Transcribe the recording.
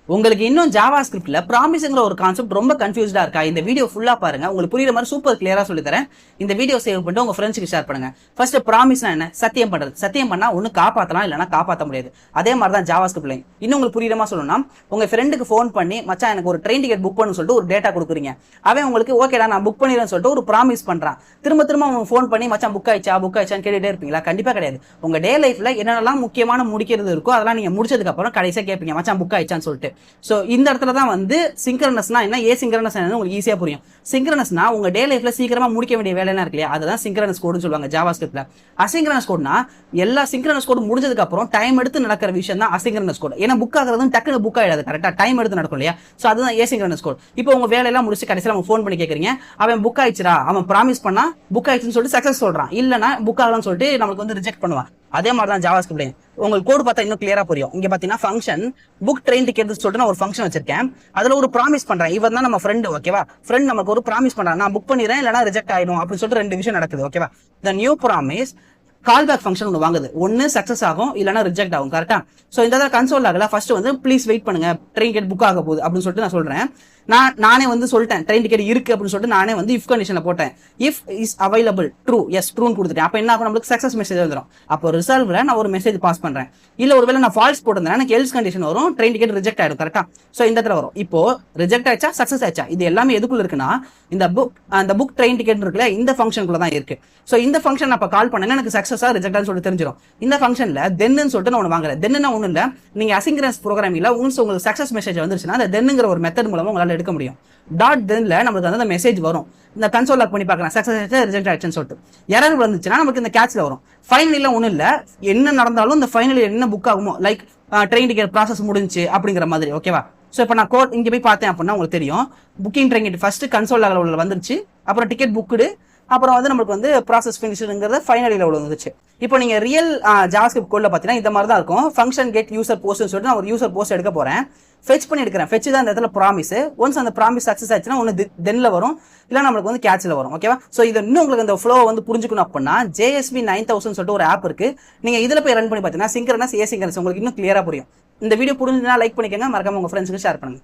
உங்களுக்கு இன்னும் ஜாவா ஸ்கிரிப்ட்ல ப்ராமிஸ்ங்கிற ஒரு கான்செப்ட் ரொம்ப கன்ஃபியூஸ்டா இருக்கா? இந்த வீடியோ ஃபுல்லா பாருங்க, உங்களுக்கு புரியுற மாதிரி சூப்பர் கிளியரா சொல்லி தரேன். இந்த வீடியோ சேவ் பண்ணிட்டு உங்க ஃப்ரெண்ட்ஸ்க்கு ஷேர் பண்ணுங்க. ஃபர்ஸ்ட் ப்ராமிஸ்னா என்ன? சத்தியம் பண்றது. சத்தியம் பண்ணா ஒன்னு காப்பாத்தலாம், இல்லனா காப்பாற்ற முடியாது. அதே மாதிரி தான் ஜாவா ஸ்கிரிப்ட்லையும். இன்னும் உங்களுக்கு புரியுற மாதிரி சொல்லணும்னா, உங்க ஃப்ரெண்டுக்கு ஃபோன் பண்ணி மச்சான் எனக்கு ஒரு ட்ரெயின் டிக்கெட் புக் பண்ணு சொல்லிட்டு ஒரு டேட்டா கொடுக்குறீங்க. அவன் உங்களுக்கு ஓகேடா நான் புக் பண்ணிடுறேன்னு சொல்லிட்டு ஒரு ப்ராமிஸ் பண்றான். திரும்ப திரும்ப அவங்க ஃபோன் பண்ணி மச்சான் புக் ஆயிடுச்சான்னு கேட்டுட்டே இருப்பீங்களா? கண்டிப்பா கிடையாது. உங்க டே லைஃப்ல என்னென்னலாம் முக்கியமான முடிக்கிறது இருக்கோ அதெல்லாம் நீங்க முடிச்சதுக்கு அப்புறம் கடைசியா கேட்பீங்க மச்சான் புக் ஆயிடுச்சான்னு சொல்லிட்டு. சோ இந்த இடத்துல தான் வந்து சிங்க்ரனஸ்னா என்ன, ஏசிங்க்ரனஸ் என்ன உங்களுக்கு ஈஸியா புரியும். சிங்க்ரனஸ்னா உங்க டே லைஃப்ல சீக்கிரமா முடிக்க வேண்டிய வேலைலாம் இருக்கு இல்லையா, அதுதான் சிங்க்ரனஸ் கோட்னு சொல்லுவாங்க ஜாவா ஸ்கிரிப்ட்ல. அசிங்க்ரனஸ் கோட்னா எல்லா சிங்க்ரனஸ் கோட் முடிஞ்சதுக்கு அப்புறம் டைம் எடுத்து நடக்கிற விஷயம் தான் அசிங்க்ரனஸ் கோட். ஏன்னா புக் ஆகிறதும் டக்குனு புக் ஆயிடாது, கரெக்டா டைம் எடுத்து நடக்கும் இல்லையா. சோ அதுதான் ஏசிங்க்ரனஸ் கோட். இப்போ உங்க வேலையெல்லாம் முடிச்சு கடைசியில் அவங்க ஃபோன் பண்ணி கேட்கறீங்க, அவன் புக் ஆயிடுச்சுடா, அவன் ப்ராமிஸ் பண்ணா புக் ஆயிடுச்சுன்னு சொல்லிட்டு சக்சஸ் சொல்றான், இல்லனா புக் ஆகலாம்னு சொல்லிட்டு நமக்கு வந்து ரிஜெக்ட் பண்ணுவான். அதே மாதிரி தான் ஜாவா ஸ்கிரிப்ட்லயும் உங்களுக்கு கோட் பார்த்தா இன்னும் கிளியரா புரியும். இங்க பாத்தீங்கன்னா ஃபங்க்ஷன் புக் ட்ரெயின் டிக்கெட் சொல்லிட்டு நான் ஒரு ஃபங்க்ஷன் வச்சிருக்கேன். அதுல ஒரு ப்ராமிஸ் பண்றேன், இவன் தான் நம்ம ஃப்ரெண்ட், ஓகேவா. ஃப்ரெண்ட் நமக்கு ஒரு ப்ராமிஸ் பண்றான், நான் புக் பண்ணிடுறேன் இல்லனா ரிஜெக்ட் ஆயிடும் அப்படின்னு சொல்லிட்டு ரெண்டு விஷயம் நடக்குது, ஓகேவா. The new promise call back function ஒன்று வாங்குது, ஒன்னு சக்சஸ் ஆகும் இல்லனா ரிஜெக்ட் ஆகும், கரெக்டா. சோ இந்த கன்சோல் ஆகல, ஃபர்ஸ்ட் வந்து ப்ளீஸ் வெயிட் பண்ணுங்க ட்ரெயின் டிக்கெட் புக் ஆக போகுது அப்படின்னு சொல்லிட்டு நான் சொல்றேன். நானே வந்து சொல்லிட்டேன் ட்ரெயின் டிக்கெட் இருக்கு அப்படின்னு சொல்லிட்டு நானே வந்து இஃப் கண்டிஷன்ல போட்டேன். If is available true, yes ட்ரூன்னு கொடுத்துட்டேன். அப்ப என்ன ஆகும், நம்மளுக்கு சக்சஸ் மெசேஜ் வந்துடும். அப்போ ரிசல்வ்ல நான் ஒரு மெசேஜ் பாஸ் பண்றேன். இல்ல ஒருவேளை நான் ஃபால்ஸ் போட்டிருந்தேன், எனக்கு எல்ஸ் கண்டிஷன் வரும், ட்ரெயின் டிக்கெட் ரிஜெக்ட் ஆயிடும், கரெக்டா. சோ இந்த இடத்துல வரும். இப்போ ரிஜெக்ட் ஆயிடுச்சா சக்சஸ் ஆயிடுச்சா, இது எல்லாமே எதுக்குள்ள இருக்குன்னா இந்த புக் ட்ரெயின் டிக்கெட் இருக்குல்ல, இந்த ஃபங்க்ஷனுக்குள்ள தான் இருக்கு. சோ இந்த ஃபங்க்ஷன் அப்ப கால் பண்ணேன்னா எனக்கு சக்சஸா ரிஜெக்டான்னு சொல்லிட்டு தெரிஞ்சிடும். இந்த ஃபங்க்ஷன்ல தென்னு சொல்லிட்டு நான் ஒன்று வாங்குறேன். தென்னா ஒன்றும் இல்லை, நீங்க அசிங்க்ரனஸ் ப்ரோக்ராமிங்ல உங்களுக்கு சக்சஸ் மெசேஜ் வந்துருச்சுன்னா அந்த தென்னுங்கிற ஒரு மெத்தட் மூலமா உங்களால எடுக்க முடியும். டாட் தென்ல நமக்கு வந்து அந்த மெசேஜ் வரும். இந்த கன்சோல் லாக் பண்ணி பார்க்கலாம், சக்சஸ் ஆயிடுச்சு ரிஜெக்ட் ஆயிடுச்சுன்னு சொல்லிட்டு. எரர் வந்துச்சுன்னா நமக்கு இந்த கேட்ச்ல வரும். ஃபைனலில ஒன்றும் இல்லை, என்ன நடந்தாலும் இந்த ஃபைனலி என்ன புக் ஆகுமோ, லைக் ட்ரெயின் டிக்கெட் ப்ராசஸ் முடிஞ்சு அப்படிங்கிற மாதிரி, ஓகேவா. ஸோ இப்போ நான் கோட் இங்கே போய் பார்த்தேன் அப்படின்னா உங்களுக்கு தெரியும், booking train ticket first console லாக்ல உள்ள வந்துருச்சு, அப்புறம் டிக்கெட் புக்குடு, அப்புறம் வந்து நமக்கு வந்து ப்ராசஸ் ஃபினிஷ்ங்கிறது ஃபைனலில் உள்ள வந்துச்சு. இப்போ நீங்க ரியல் ஜாவாஸ்கிரிப்ட் கோட்ல பார்த்தீங்கன்னா இந்த மாதிரி தான் இருக்கும். ஃபங்க்ஷன் கெட் யூசர் போஸ்ட்னு சொல்லிட்டு நான் ஒரு யூசர் போஸ்ட் எடுக்க போறேன், ஃபெச் பண்ணி எடுக்கிறேன். ஃபெச் தான் இந்த இடத்துல ப்ராமிஸ். ஒன்ஸ் அந்த ப்ராமிஸ் சக்சஸ் ஆச்சுன்னா ஒன்று தென்ல வரும், இல்லை நம்மளுக்கு வந்து கேட்ச்ல வரும், ஓகேவா. ஸோ இது இன்னும் உங்களுக்கு இந்த ஃப்ளோ வந்து புரிஞ்சுக்கணும் அப்படின்னா JSP 9000 சொல்லிட்டு ஒரு ஆப் இருக்கு, நீங்க இதுல போய் ரன் பண்ணி பார்த்தீங்கன்னா சிங்க்ரனஸ் ஏசிங்க்ரனஸ் உங்களுக்கு இன்னும் கிளியரா புரியும். இந்த வீடியோ புரிஞ்சுனா லைக் பண்ணிக்கோங்க, மறக்காம உங்க ஃப்ரெண்ட்ஸ்க்கு ஷேர் பண்ணுங்க.